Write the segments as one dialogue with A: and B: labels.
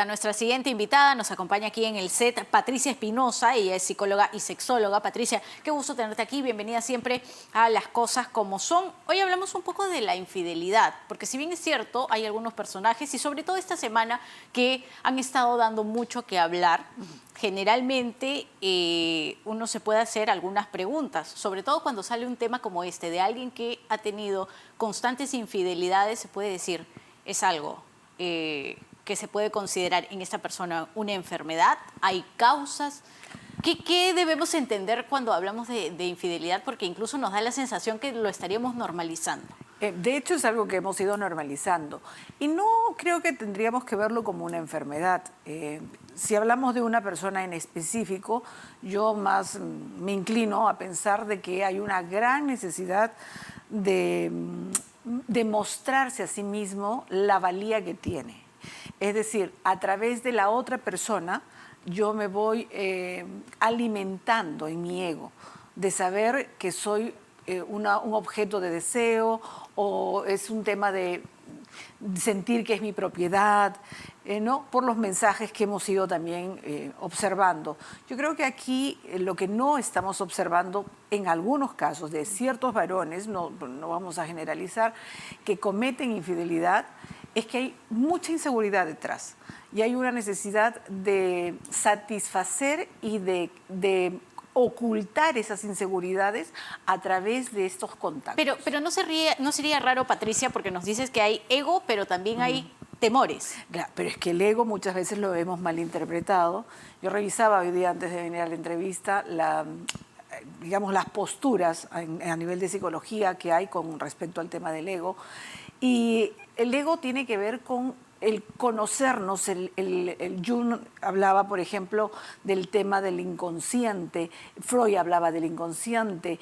A: está nuestra siguiente invitada. Nos acompaña aquí en el set Patricia Espinosa. Ella es psicóloga y sexóloga. Patricia, qué gusto tenerte aquí. Bienvenida siempre a Las Cosas Como Son. Hoy hablamos un poco de la infidelidad, porque si bien es cierto, hay algunos personajes, y sobre todo esta semana, que han estado dando mucho que hablar. Generalmente uno se puede hacer algunas preguntas, sobre todo cuando sale un tema como este, de alguien que ha tenido constantes infidelidades. Se puede decir, es algo que se puede considerar en esta persona una enfermedad. ¿Hay causas? ¿Qué debemos entender cuando hablamos de infidelidad? Porque incluso nos da la sensación que lo estaríamos normalizando.
B: De hecho, es algo que hemos ido normalizando. Y no creo que tendríamos que verlo como una enfermedad. Si hablamos de una persona en específico, yo más me inclino a pensar de que hay una gran necesidad de mostrarse a sí mismo la valía que tiene. Es decir, a través de la otra persona, yo me voy alimentando en mi ego, de saber que soy un objeto de deseo, o es un tema de sentir que es mi propiedad, ¿no? Por los mensajes que hemos ido también observando. Yo creo que aquí lo que no estamos observando en algunos casos de ciertos varones, no vamos a generalizar, que cometen infidelidad, es que hay mucha inseguridad detrás y hay una necesidad de satisfacer y de ocultar esas inseguridades a través de estos contactos.
A: Pero no sería raro, Patricia, porque nos dices que hay ego, pero también hay temores.
B: Claro, pero es que el ego muchas veces lo hemos malinterpretado. Yo revisaba hoy día antes de venir a la entrevista digamos, las posturas a nivel de psicología que hay con respecto al tema del ego. Y el ego tiene que ver con el conocernos. Jung hablaba, por ejemplo, del tema del inconsciente. Freud hablaba del inconsciente.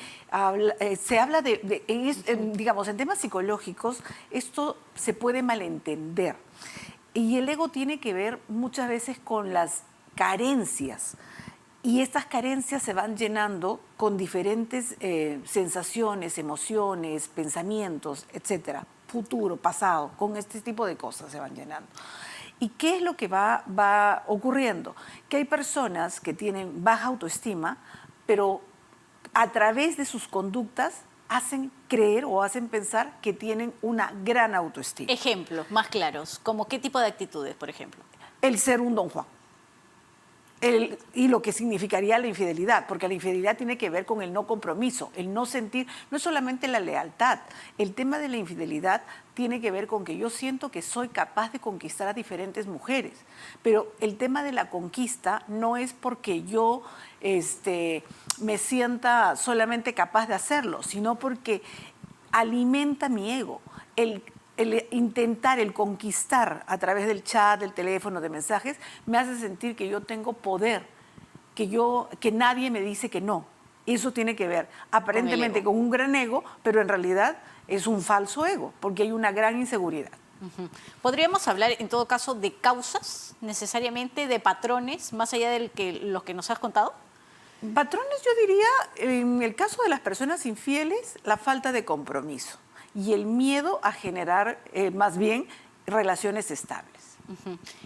B: Se habla digamos, en temas psicológicos, esto se puede malentender. Y el ego tiene que ver muchas veces con las carencias. Y estas carencias se van llenando con diferentes sensaciones, emociones, pensamientos, etcétera. Futuro, pasado, con este tipo de cosas se van llenando. ¿Y qué es lo que va ocurriendo? Que hay personas que tienen baja autoestima, pero a través de sus conductas hacen creer o hacen pensar que tienen una gran autoestima.
A: Ejemplos más claros, ¿como qué tipo de actitudes, por ejemplo?
B: El ser un Don Juan. Y lo que significaría la infidelidad, porque la infidelidad tiene que ver con el no compromiso, el no sentir, no es solamente la lealtad. El tema de la infidelidad tiene que ver con que yo siento que soy capaz de conquistar a diferentes mujeres, pero el tema de la conquista no es porque yo me sienta solamente capaz de hacerlo, sino porque alimenta mi ego. El intentar, el conquistar a través del chat, del teléfono, de mensajes, me hace sentir que yo tengo poder, que nadie me dice que no. Eso tiene que ver aparentemente con un gran ego, pero en realidad es un falso ego, porque hay una gran inseguridad.
A: ¿Podríamos hablar en todo caso de causas, necesariamente de patrones, más allá de los que nos has contado?
B: Patrones, yo diría, en el caso de las personas infieles, la falta de compromiso y el miedo a generar más bien relaciones estables.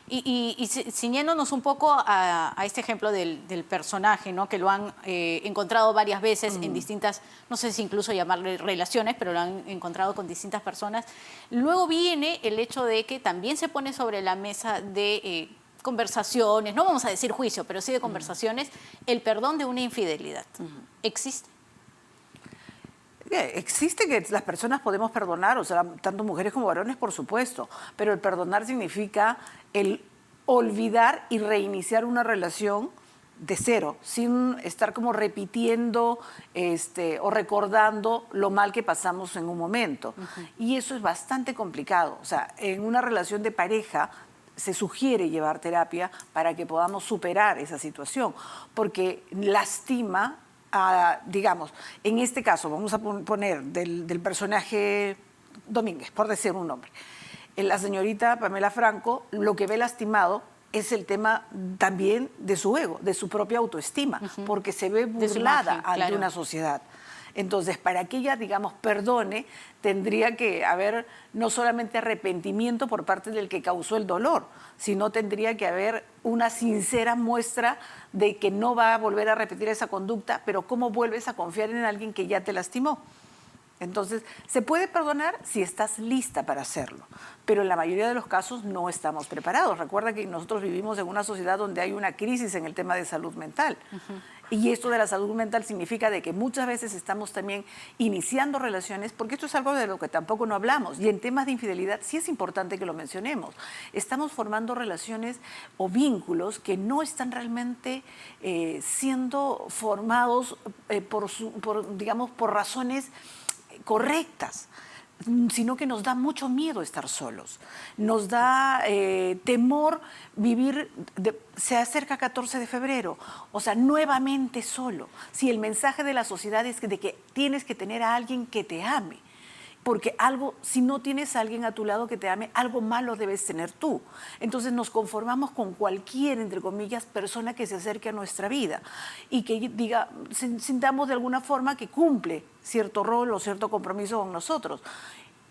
A: Y ciñéndonos un poco a este ejemplo del personaje, ¿no? Que lo han encontrado varias veces en distintas, no sé si incluso llamarle relaciones, pero lo han encontrado con distintas personas. Luego viene el hecho de que también se pone sobre la mesa de conversaciones, no vamos a decir juicio, pero sí de conversaciones, el perdón de una infidelidad. ¿Existe?
B: Existe que las personas podemos perdonar, o sea, tanto mujeres como varones, por supuesto, pero el perdonar significa el olvidar y reiniciar una relación de cero, sin estar como repitiendo o recordando lo mal que pasamos en un momento. Y eso es bastante complicado. O sea, en una relación de pareja se sugiere llevar terapia para que podamos superar esa situación, porque lastima. Digamos, en este caso, vamos a poner del personaje Domínguez, por decir un nombre. La señorita Pamela Franco, lo que ve lastimado es el tema también de su ego, de su propia autoestima, porque se ve burlada ante una sociedad. Entonces, para que ella, digamos, perdone, tendría que haber no solamente arrepentimiento por parte del que causó el dolor, sino tendría que haber una sincera muestra de que no va a volver a repetir esa conducta, pero ¿cómo vuelves a confiar en alguien que ya te lastimó? Entonces, se puede perdonar si estás lista para hacerlo, pero en la mayoría de los casos no estamos preparados. Recuerda que nosotros vivimos en una sociedad donde hay una crisis en el tema de salud mental. Y esto de la salud mental significa de que muchas veces estamos también iniciando relaciones, porque esto es algo de lo que tampoco no hablamos. Y en temas de infidelidad sí es importante que lo mencionemos. Estamos formando relaciones o vínculos que no están realmente siendo formados digamos, por razones correctas, sino que nos da mucho miedo estar solos, nos da temor vivir, se acerca 14 de febrero, o sea, nuevamente solo. Si el mensaje de la sociedad es de que tienes que tener a alguien que te ame, porque si no tienes a alguien a tu lado que te ame, algo malo debes tener tú. Entonces nos conformamos con cualquier, entre comillas, persona que se acerque a nuestra vida y que diga, sintamos de alguna forma que cumple cierto rol o cierto compromiso con nosotros.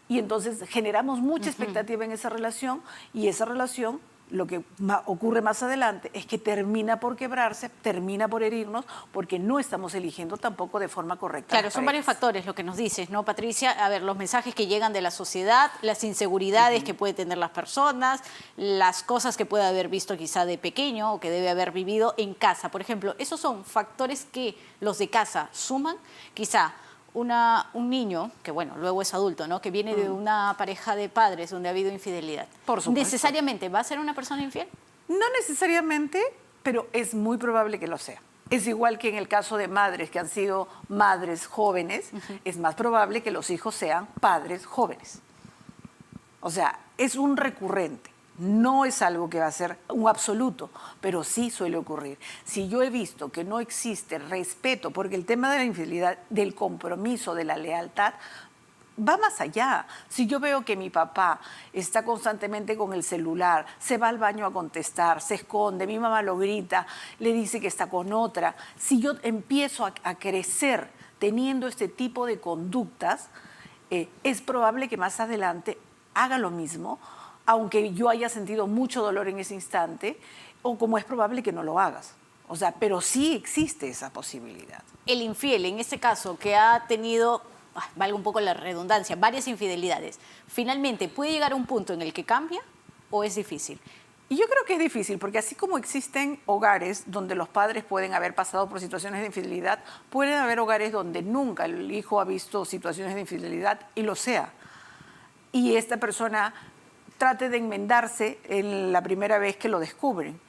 B: Y entonces generamos mucha expectativa en esa relación y esa relación, lo que ocurre más adelante es que termina por quebrarse, termina por herirnos, porque no estamos eligiendo tampoco de forma correcta.
A: Claro, son varios factores lo que nos dices, ¿no, Patricia? A ver, los mensajes que llegan de la sociedad, las inseguridades que pueden tener las personas, las cosas que puede haber visto quizá de pequeño o que debe haber vivido en casa. Por ejemplo, esos son factores que los de casa suman, quizá un niño, que bueno, luego es adulto, ¿no? Que viene de una pareja de padres donde ha habido infidelidad.
B: Por supuesto.
A: ¿Necesariamente va a ser una persona infiel?
B: No necesariamente, pero es muy probable que lo sea. Es igual que en el caso de madres que han sido madres jóvenes, es más probable que los hijos sean padres jóvenes. O sea, es un recurrente. No es algo que va a ser un absoluto, pero sí suele ocurrir. Si yo he visto que no existe respeto, porque el tema de la infidelidad, del compromiso, de la lealtad, va más allá. Si yo veo que mi papá está constantemente con el celular, se va al baño a contestar, se esconde, mi mamá lo grita, le dice que está con otra, si yo empiezo a crecer teniendo este tipo de conductas, es probable que más adelante haga lo mismo, aunque yo haya sentido mucho dolor en ese instante, o como es probable que no lo hagas. O sea, pero sí existe esa posibilidad.
A: El infiel, en este caso, que ha tenido, valga un poco la redundancia, varias infidelidades, ¿finalmente puede llegar a un punto en el que cambia o es difícil?
B: Y yo creo que es difícil, porque así como existen hogares donde los padres pueden haber pasado por situaciones de infidelidad, pueden haber hogares donde nunca el hijo ha visto situaciones de infidelidad y lo sea. Y esta persona trate de enmendarse en la primera vez que lo descubren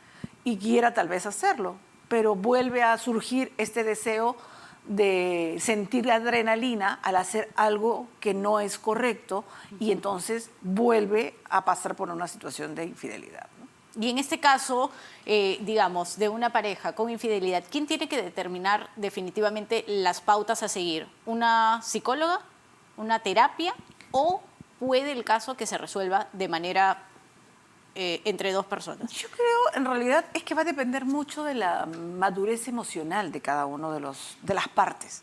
B: y quiera tal vez hacerlo, pero vuelve a surgir este deseo de sentir adrenalina al hacer algo que no es correcto y entonces vuelve a pasar por una situación de infidelidad, ¿no?
A: Y en este caso, digamos, de una pareja con infidelidad, ¿quién tiene que determinar definitivamente las pautas a seguir? ¿Una psicóloga? ¿Una terapia? ¿O puede el caso que se resuelva de manera entre dos personas?
B: Yo creo, en realidad, es que va a depender mucho de la madurez emocional de cada uno de las partes.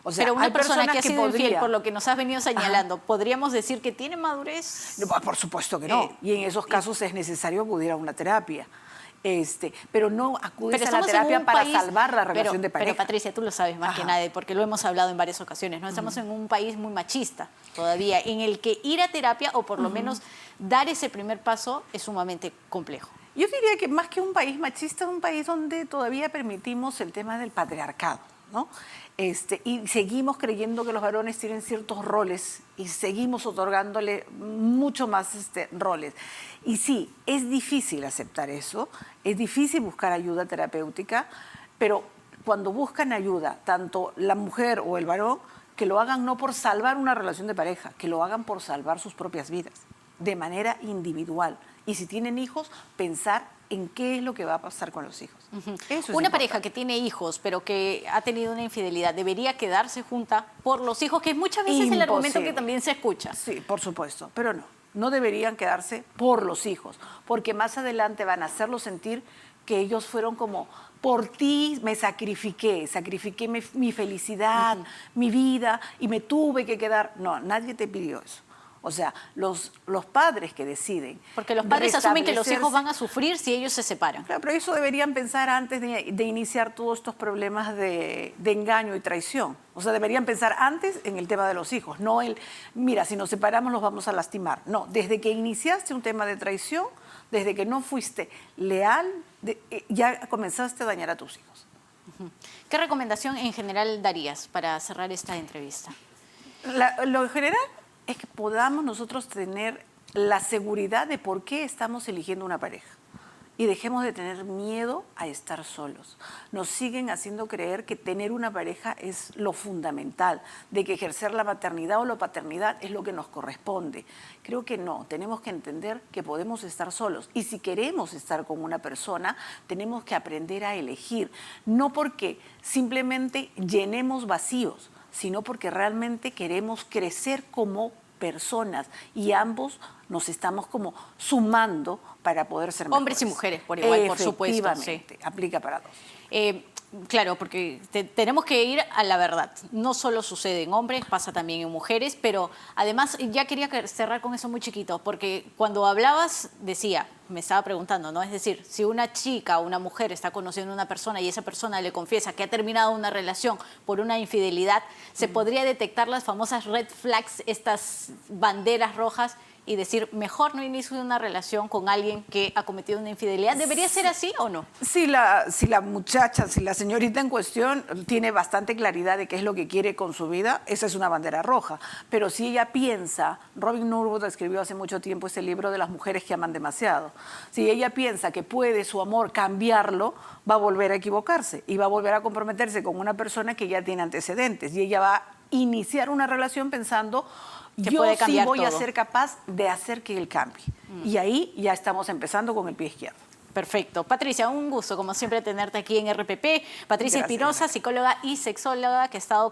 B: O sea,
A: pero una
B: hay
A: persona que ha sido infiel,
B: podría...
A: por lo que nos has venido señalando, ¿podríamos decir que tiene madurez?
B: No, por supuesto que no. Y en esos casos es necesario acudir a una terapia. Pero no acudes a la terapia para salvar la relación de pareja.
A: Pero Patricia, tú lo sabes más que nadie, porque lo hemos hablado en varias ocasiones, ¿no? Estamos en un país muy machista todavía, en el que ir a terapia o por lo menos dar ese primer paso es sumamente complejo.
B: Yo diría que más que un país machista, es un país donde todavía permitimos el tema del patriarcado, ¿no? Y seguimos creyendo que los varones tienen ciertos roles y seguimos otorgándole mucho más roles. Y sí, es difícil aceptar eso, es difícil buscar ayuda terapéutica, pero cuando buscan ayuda, tanto la mujer o el varón, que lo hagan no por salvar una relación de pareja, que lo hagan por salvar sus propias vidas, de manera individual. Y si tienen hijos, pensar en qué es lo que va a pasar con los hijos. Eso es
A: una pareja que tiene hijos, pero que ha tenido una infidelidad, ¿debería quedarse junta por los hijos? Que muchas veces es el argumento que también se escucha.
B: Sí, por supuesto, pero no. no deberían quedarse por los hijos, porque más adelante van a hacerlos sentir que ellos fueron como, por ti me sacrifiqué mi felicidad, mi vida, y me tuve que quedar. No, nadie te pidió eso. O sea, los padres que deciden.
A: Porque los padres asumen que los hijos
B: restablecerse-
A: van a sufrir si ellos se separan.
B: Claro, pero eso deberían pensar antes de iniciar todos estos problemas de engaño y traición. O sea, deberían pensar antes en el tema de los hijos, no mira, si nos separamos los vamos a lastimar. No, desde que iniciaste un tema de traición, desde que no fuiste leal, ya comenzaste a dañar a tus hijos.
A: ¿Qué recomendación en general darías para cerrar esta entrevista?
B: Lo general es que podamos nosotros tener la seguridad de por qué estamos eligiendo una pareja. Y dejemos de tener miedo a estar solos. Nos siguen haciendo creer que tener una pareja es lo fundamental, de que ejercer la maternidad o la paternidad es lo que nos corresponde. Creo que no, tenemos que entender que podemos estar solos. Y si queremos estar con una persona, tenemos que aprender a elegir. No porque simplemente llenemos vacíos, sino porque realmente queremos crecer como personas y ambos nos estamos como sumando para poder ser mejores.
A: Hombres y mujeres, por igual, por supuesto. Sí.
B: Efectivamente, aplica para dos.
A: Claro, porque tenemos que ir a la verdad. No solo sucede en hombres, pasa también en mujeres, pero además ya quería cerrar con eso muy chiquito, porque cuando hablabas decía, me estaba preguntando, ¿no? Es decir, si una chica o una mujer está conociendo a una persona y esa persona le confiesa que ha terminado una relación por una infidelidad, se podría detectar las famosas red flags, estas banderas rojas, y decir, mejor no inicio una relación con alguien que ha cometido una infidelidad. ¿Debería ser así o no?
B: Si la muchacha, si la señorita en cuestión tiene bastante claridad de qué es lo que quiere con su vida, esa es una bandera roja. Pero si ella piensa, Robin Norwood escribió hace mucho tiempo ese libro de las mujeres que aman demasiado. Si ella piensa que puede su amor cambiarlo, va a volver a equivocarse y va a volver a comprometerse con una persona que ya tiene antecedentes. Y ella va a iniciar una relación pensando,
A: Que
B: yo
A: puede
B: sí
A: cambiar
B: voy a
A: todo.
B: ser capaz de hacer que él cambie. Y ahí ya estamos empezando con el pie izquierdo.
A: Perfecto. Patricia, un gusto, como siempre, tenerte aquí en RPP. Patricia
B: Gracias.
A: Espinosa, psicóloga y sexóloga, que ha estado